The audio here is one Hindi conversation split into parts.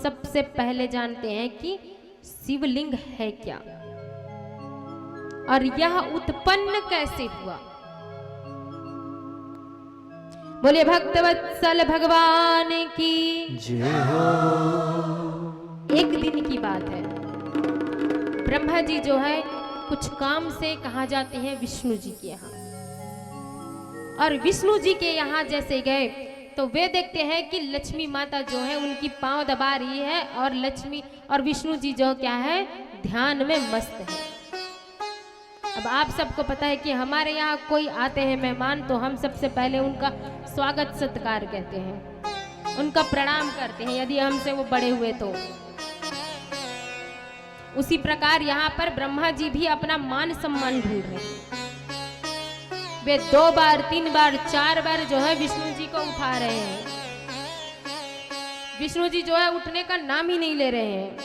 सबसे पहले जानते हैं कि शिवलिंग है क्या और यह उत्पन्न कैसे हुआ। बोलिए भक्तवत्सल भगवान की जय हो। एक दिन की बात है, ब्रह्मा जी जो है कुछ काम से कहाँ जाते हैं, विष्णु जी के यहाँ। और विष्णु जी के यहाँ जैसे गए तो वे देखते हैं कि लक्ष्मी माता जो है उनकी पांव दबा रही है और लक्ष्मी और विष्णु जी जो क्या है, ध्यान में मस्त है। अब आप सबको पता है कि हमारे यहाँ कोई आते हैं मेहमान तो हम सबसे पहले उनका स्वागत सत्कार कहते हैं, उनका प्रणाम करते हैं यदि हमसे वो बड़े हुए तो। उसी प्रकार यहाँ पर ब्रह्मा जी भी अपना मान सम्मान ढूंढ रहे हैं। वे 2 बार 3 बार 4 बार जो है विष्णु जी को उठा रहे हैं। विष्णु जी जो है उठने का नाम ही नहीं ले रहे हैं,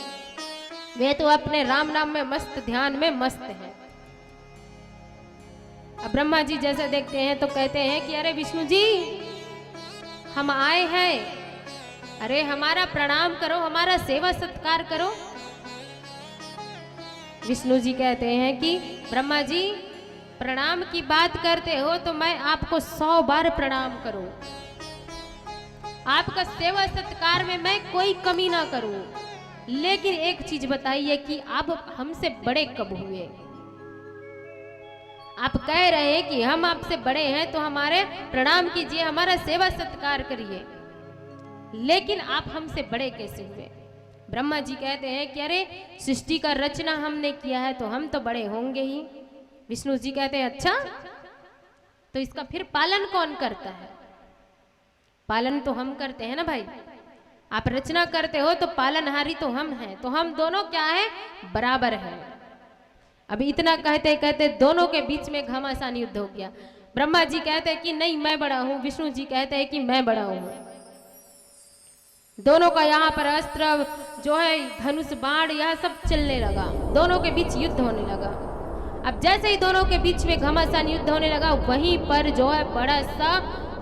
वे तो अपने राम नाम में मस्त, ध्यान में मस्त हैं। अब ब्रह्मा जी जैसे देखते हैं तो कहते हैं कि अरे विष्णु जी हम आए हैं, अरे हमारा प्रणाम करो, हमारा सेवा सत्कार करो। विष्णु जी कहते हैं कि ब्रह्मा जी प्रणाम की बात करते हो तो मैं आपको 100 बार प्रणाम करूं, आपका सेवा सत्कार में मैं कोई कमी ना करूं, लेकिन एक चीज बताइए कि आप हमसे बड़े कब हुए। आप कह रहे हैं कि हम आपसे बड़े हैं तो हमारे प्रणाम कीजिए, हमारा सेवा सत्कार करिए, लेकिन आप हमसे बड़े कैसे हुए। ब्रह्मा जी कहते हैं कि अरे सृष्टि का रचना हमने किया है तो हम तो बड़े होंगे ही। विष्णु जी कहते हैं अच्छा तो इसका फिर पालन कौन करता है। पालन तो हम करते हैं ना भाई, आप रचना करते हो तो पालनहारी तो हम हैं, तो हम दोनों क्या है, बराबर हैं। अभी इतना कहते कहते दोनों के बीच में घमासान युद्ध हो गया। ब्रह्मा जी कहते हैं कि नहीं मैं बड़ा हूं, विष्णु जी कहते हैं कि मैं बड़ा हूं। दोनों का यहाँ पर अस्त्र जो है, धनुष बाण, यह सब चलने लगा, दोनों के बीच युद्ध होने लगा। अब जैसे ही दोनों के बीच में घमासान युद्ध होने लगा, वहीं पर जो है बड़ा सा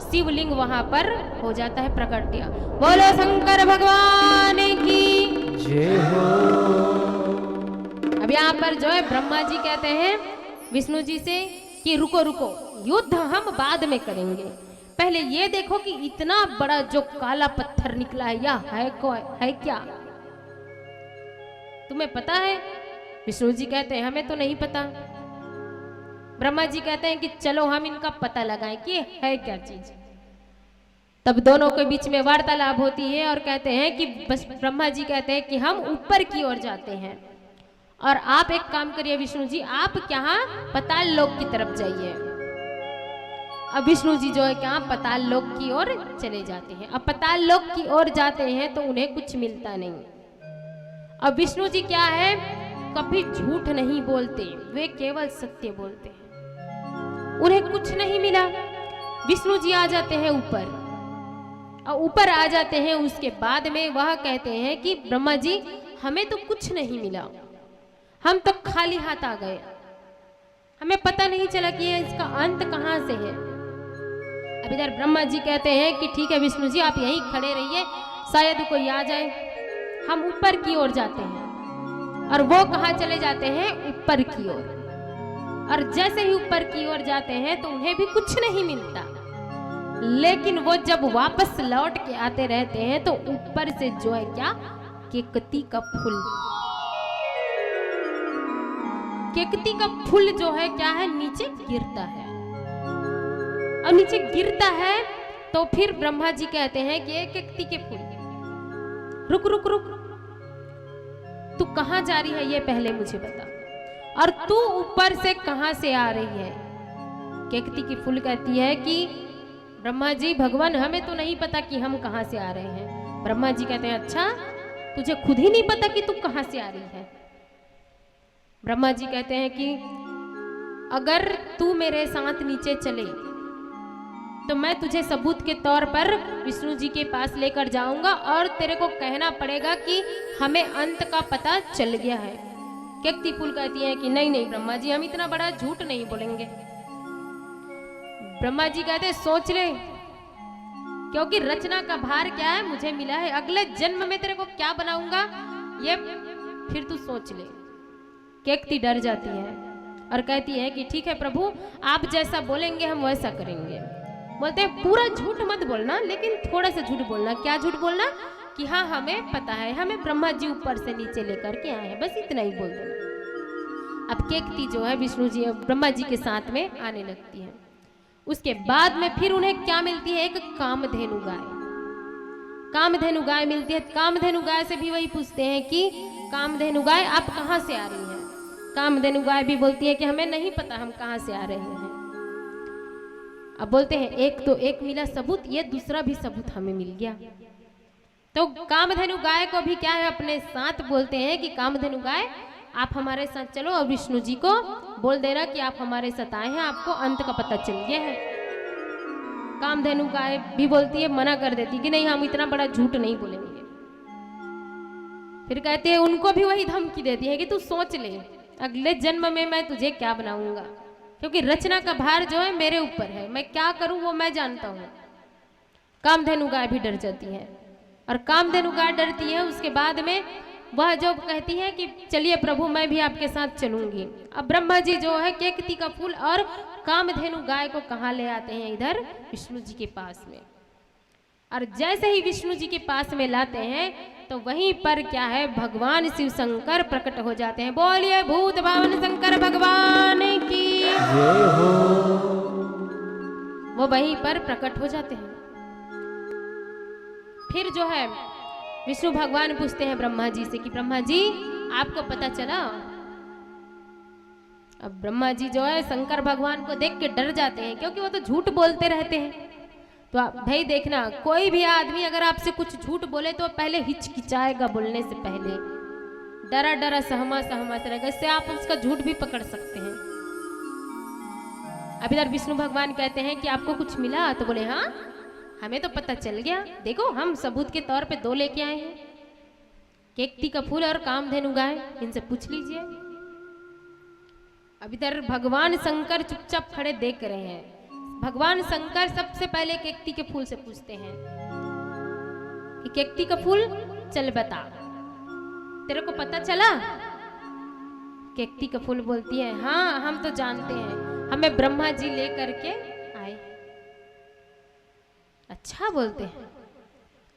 शिवलिंग वहां पर हो जाता है प्रकट। बोलो शंकर भगवान की जय हो। अब यहाँ पर जो है ब्रह्मा जी कहते हैं विष्णु जी से कि रुको रुको, युद्ध हम बाद में करेंगे, पहले ये देखो कि इतना बड़ा जो काला पत्थर निकला है यह है क्या, तुम्हें पता है। विष्णु जी कहते हैं हमें तो नहीं पता। ब्रह्मा जी कहते हैं कि चलो हम इनका पता लगाएं कि है क्या चीज। तब दोनों के बीच में वार्तालाप होती है और कहते हैं कि बस ब्रह्मा जी कहते हैं कि हम ऊपर की ओर जाते हैं और आप एक काम करिए विष्णु जी, आप क्या पाताल लोक की तरफ जाइए। अब विष्णु जी जो है क्या पाताल लोक की ओर चले जाते हैं। अब पाताल लोक की ओर जाते हैं तो उन्हें कुछ मिलता नहीं। अब विष्णु जी क्या है, कभी झूठ नहीं बोलते, वे केवल सत्य बोलते हैं। उन्हें कुछ नहीं मिला। विष्णु जी आ जाते हैं ऊपर, और ऊपर आ जाते हैं उसके बाद में वह कहते हैं कि ब्रह्मा जी हमें तो कुछ नहीं मिला, हम तो खाली हाथ आ गए, हमें पता नहीं चला कि इसका अंत कहां से है। अब इधर ब्रह्मा जी कहते हैं कि ठीक है विष्णु जी आप यहीं खड़े रहिए, शायद कोई आ जाए। हम ऊपर की ओर जाते हैं और वो कहाँ चले जाते हैं, ऊपर की ओर। और जैसे ही ऊपर की ओर जाते हैं तो उन्हें भी कुछ नहीं मिलता, लेकिन वो जब वापस लौट के आते रहते हैं तो ऊपर से जो है क्या, केकती का फूल, केकती का फूल जो है क्या है, नीचे गिरता है। और नीचे गिरता है तो फिर ब्रह्मा जी कहते हैं कि केकती के फूल रुक रुक रुक, तू कहां जा रही है ये पहले मुझे बता, और तू ऊपर से कहां से आ रही है। केकती की फूल कहती है कि ब्रह्मा जी भगवान हमें तो नहीं पता कि हम कहां से आ रहे हैं। ब्रह्मा जी कहते हैं अच्छा तुझे खुद ही नहीं पता कि तू कहां से आ रही है। ब्रह्मा जी कहते हैं कि अगर तू मेरे साथ नीचे चले तो मैं तुझे सबूत के तौर पर विष्णु जी के पास लेकर जाऊंगा और तेरे को कहना पड़ेगा कि हमें अंत का पता चल गया है। केकती फूल कहती है कि नहीं नहीं ब्रह्मा जी हम इतना बड़ा झूठ नहीं बोलेंगे। ब्रह्मा जी कहते सोच ले क्योंकि रचना का भार क्या है, मुझे मिला है, अगले जन्म में तेरे को क्या बनाऊंगा ये फिर तू सोच ले। केकती डर जाती है और कहती है कि ठीक है प्रभु, आप जैसा बोलेंगे हम वैसा करेंगे। बोलते हैं पूरा झूठ मत बोलना, लेकिन थोड़ा सा झूठ बोलना। क्या झूठ बोलना? कि हाँ हमें पता है, हमें ब्रह्मा जी ऊपर से नीचे लेकर के आए हैं, बस इतना ही बोल देना। अब केकती जो है विष्णु जी ब्रह्मा जी के साथ में आने लगती है। उसके बाद में फिर उन्हें क्या मिलती है? एक कामधेनु गाय। कामधेनु गाय मिलती है। कामधेनु गाय से भी वही पूछते हैं कि कामधेनु गाय आप कहाँ से आ रही हैं? कामधेनु गाय भी बोलती है कि हमें नहीं पता हम कहाँ से आ रहे हैं। अब बोलते हैं एक तो एक मिला सबूत, ये दूसरा भी सबूत हमें मिल गया। तो कामधेनु गाय को भी क्या है, अपने साथ बोलते हैं कि कामधेनु गाय आप हमारे साथ चलो और विष्णु जी को बोल देना कि आप हमारे साथ आए हैं, आपको अंत का पता चल गया है। कामधेनु गाय भी बोलती है, मना कर देती कि नहीं हम इतना बड़ा झूठ नहीं बोलेंगे। फिर कहते हैं, उनको भी वही धमकी देती है कि तू सोच ले अगले जन्म में मैं तुझे क्या बनाऊंगा, क्योंकि रचना का भार जो है मेरे ऊपर है, मैं क्या करूं वो मैं जानता हूं। कामधेनु गाय भी डर जाती है और कामधेनु गाय डरती है। उसके बाद में वह जो कहती है कि चलिए प्रभु मैं भी आपके साथ चलूंगी। अब ब्रह्मा जी जो है केकती का फूल और कामधेनु गाय को कहाँ ले आते हैं? इधर विष्णु जी के पास में। और जैसे ही विष्णु जी के पास में लाते हैं तो वहीं पर क्या है, भगवान शिव शंकर प्रकट हो जाते हैं। बोलिए भूत भावन शंकर भगवान की जय हो। वो वहीं पर प्रकट हो जाते हैं। फिर जो है विष्णु भगवान पूछते हैं ब्रह्मा जी से कि ब्रह्मा जी आपको पता चला? अब ब्रह्मा जी जो है शंकर भगवान को देख के डर जाते हैं, क्योंकि वो तो झूठ बोलते रहते हैं। तो आप भाई देखना, कोई भी आदमी अगर आपसे कुछ झूठ बोले तो पहले हिचकिचाएगा बोलने से पहले, डरा डरा सहमा सहमा से रहेगा, इससे आप उसका झूठ भी पकड़ सकते हैं। अब इधर विष्णु भगवान कहते हैं कि आपको कुछ मिला? तो बोले हाँ हमें तो पता चल गया, देखो हम सबूत के तौर पे 2 लेके आए हैं, केकती का फूल और कामधेनु गाय, इनसे पूछ लीजिए। अब इधर भगवान शंकर चुपचाप खड़े देख रहे हैं। भगवान शंकर सबसे पहले केकती के फूल से पूछते हैं कि केकती का फूल चल बता, तेरे को पता चला? केकती का फूल बोलती है हाँ हम तो जानते हैं, हमें ब्रह्मा जी ले करके आए। अच्छा बोलते हैं,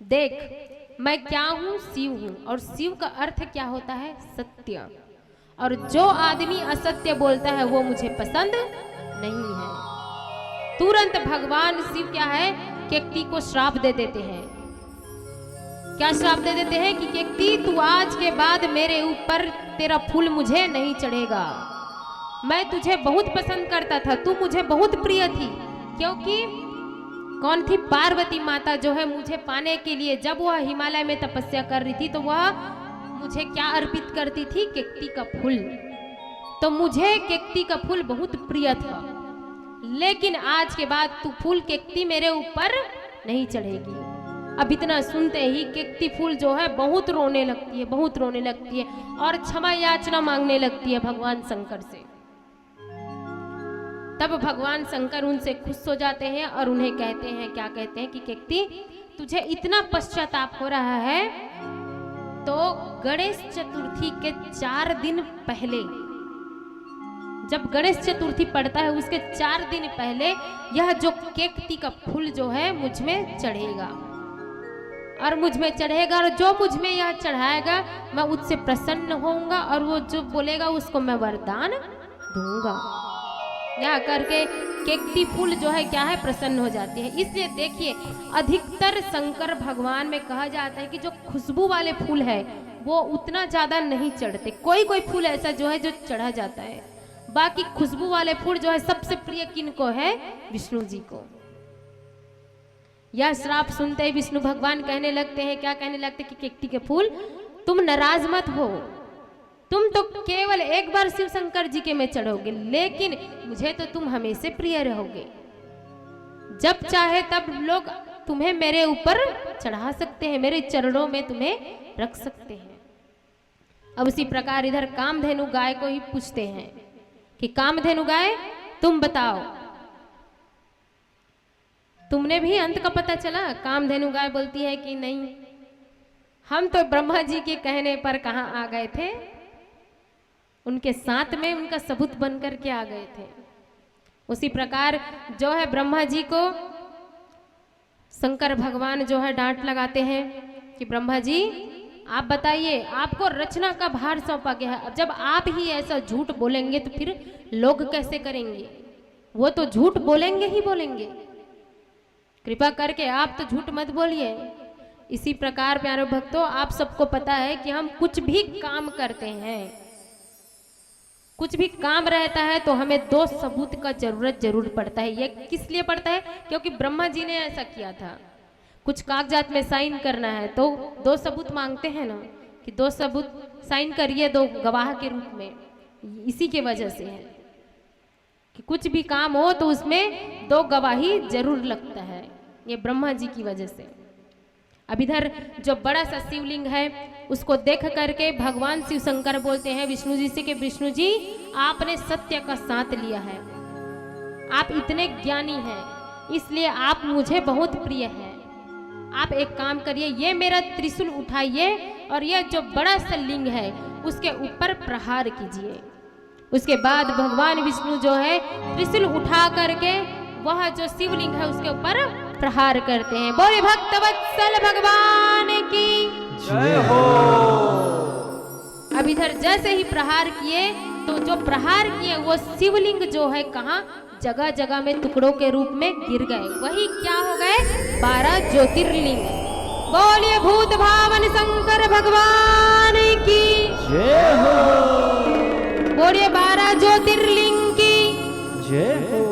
देख मैं क्या हूं? शिव हूं, और शिव का अर्थ क्या होता है? सत्य। और जो आदमी असत्य बोलता है वो मुझे पसंद नहीं है। तुरंत भगवान शिव क्या है, केकती को श्राप दे देते हैं। क्या श्राप दे देते हैं कि केकती तू आज के बाद मेरे ऊपर तेरा फूल मुझे नहीं चढ़ेगा। मैं तुझे बहुत पसंद करता था, तू मुझे बहुत प्रिय थी, क्योंकि कौन थी? पार्वती माता जो है मुझे पाने के लिए जब वह हिमालय में तपस्या कर रही थी तो वह मुझे क्या अर्पित करती थी? केकती का फूल। तो मुझे केकती का फूल बहुत प्रिय था, लेकिन आज के बाद तू फूल केकती मेरे ऊपर नहीं चढ़ेगी। अब इतना सुनते ही केकती फूल जो है बहुत रोने लगती है, बहुत रोने लगती है और क्षमा याचना मांगने लगती है भगवान शंकर से। तब भगवान शंकर उनसे खुश हो जाते हैं और उन्हें कहते हैं, क्या कहते हैं कि केकती तुझे इतना पश्चाताप हो रहा है तो गणेश चतुर्थी के 4 दिन पहले, जब गणेश चतुर्थी पड़ता है उसके 4 दिन पहले यह जो केकती का फूल जो है मुझ में चढ़ेगा, और मुझ में चढ़ेगा, और जो मुझ में यह चढ़ाएगा मैं उससे प्रसन्न होऊंगा और वो जो बोलेगा उसको मैं वरदान दूंगा। यह करके केकती फूल जो है क्या है, प्रसन्न हो जाती है। इसलिए देखिए अधिकतर शंकर भगवान में कहा जाता है कि जो खुशबू वाले फूल है वो उतना ज्यादा नहीं चढ़ते। कोई कोई फूल ऐसा जो है जो चढ़ा जाता है, बाकी खुशबू वाले फूल जो है सबसे प्रिय किनको है? विष्णु जी को। यह श्राप सुनते ही विष्णु भगवान कहने लगते हैं, क्या कहने लगते हैं कि केकती के फूल तुम नाराज मत हो, तुम तो केवल एक बार शिव शंकर जी के में चढ़ोगे, लेकिन मुझे तो तुम हमेशा प्रिय रहोगे। जब चाहे तब लोग तुम्हें मेरे ऊपर चढ़ा सकते हैं, मेरे चरणों में तुम्हें रख सकते हैं। अब उसी प्रकार इधर कामधेनु गाय को ही पूछते हैं कि कामधेनु गाय तुम बताओ तुमने भी अंत का पता चला? कामधेनु गाय बोलती है कि नहीं, हम तो ब्रह्मा जी के कहने पर कहाँ आ गए थे, उनके साथ में उनका सबूत बन करके आ गए थे। उसी प्रकार जो है ब्रह्मा जी को शंकर भगवान जो है डांट लगाते हैं कि ब्रह्मा जी आप बताइए, आपको रचना का भार सौंपा गया है, अब जब आप ही ऐसा झूठ बोलेंगे तो फिर लोग कैसे करेंगे? वो तो झूठ बोलेंगे ही बोलेंगे, कृपा करके आप तो झूठ मत बोलिए। इसी प्रकार प्यारे भक्तों, आप सबको पता है कि हम कुछ भी काम करते हैं, कुछ भी काम रहता है तो हमें दो सबूत का जरूर पड़ता है। ये किस लिए पड़ता है? क्योंकि ब्रह्मा जी ने ऐसा किया था। कुछ कागजात में साइन करना है तो दो सबूत मांगते हैं ना, कि दो सबूत साइन करिए दो गवाह के रूप में। इसी के वजह से है कि कुछ भी काम हो तो उसमें दो गवाही जरूर लगता है, ये ब्रह्मा जी की वजह से। अब इधर जो बड़ा सा शिवलिंग है उसको देख करके भगवान शिव शंकर बोलते हैं विष्णु जी से कि विष्णु जी आपने सत्य का साथ लिया है, आप इतने ज्ञानी हैं, इसलिए आप मुझे बहुत प्रिय हैं। आप एक काम करिए, ये मेरा त्रिशूल उठाइए और ये जो बड़ा सा लिंग है उसके ऊपर प्रहार कीजिए। उसके बाद भगवान विष्णु जो है त्रिशूल उठा करके वह जो शिवलिंग है उसके ऊपर प्रहार करते हैं। बोले भक्तवत्सल भगवान की जय हो। अब इधर जैसे ही प्रहार किए तो जो प्रहार किए वो शिवलिंग जो है कहाँ, जगह जगह में टुकड़ों के रूप में गिर गए। वही क्या हो गए? 12 ज्योतिर्लिंग। बोलिए भूत भावन शंकर भगवान की जय हो। बोलिए 12 ज्योतिर्लिंग की जय हो।